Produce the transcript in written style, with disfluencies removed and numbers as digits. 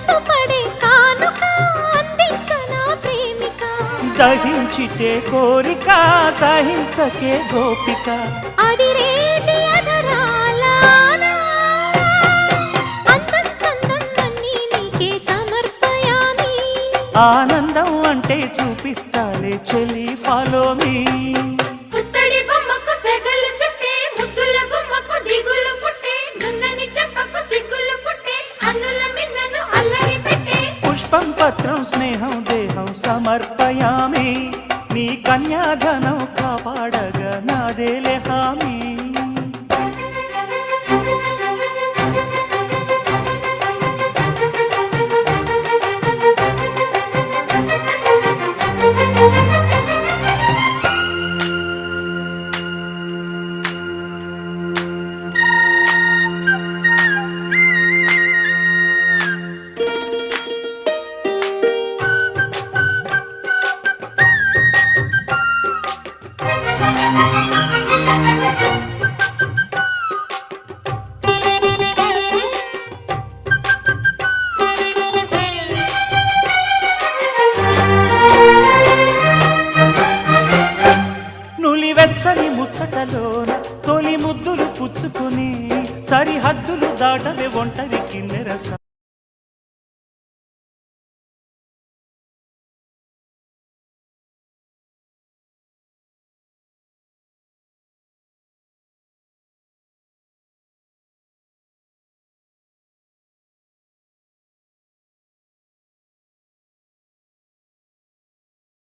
మనసు పడే కానుక అందించనా ప్రేమిక దహించితే కోరిక సహించకే గోపిక అడిరేటి అధరాల అందం చందం అన్నీ నీకే సమర్పయామి ఆనందం అంటే చూపిస్తాలే చెలి ఫాలో మీ పుత్తడి బొమ్మకు సెగలు చుట్టే ముద్దుల గుమ్మకు దిగులు పుట్టే నున్నని చెప్పకు సిగ్గులు పుట్టే అన్నుల మిన్నను అల్లరి పెట్టే పుష్పం పత్రం స్నేహం దేహం సమర్పయామి నీ కన్యాధనం కాపాడగా నాదేలే హామీ వెచ్చని ముచ్చటలోన తొలి ముద్దులు పుచ్చుకుని సరిహద్దులు దాటవే ఒంటరి కిన్నెరస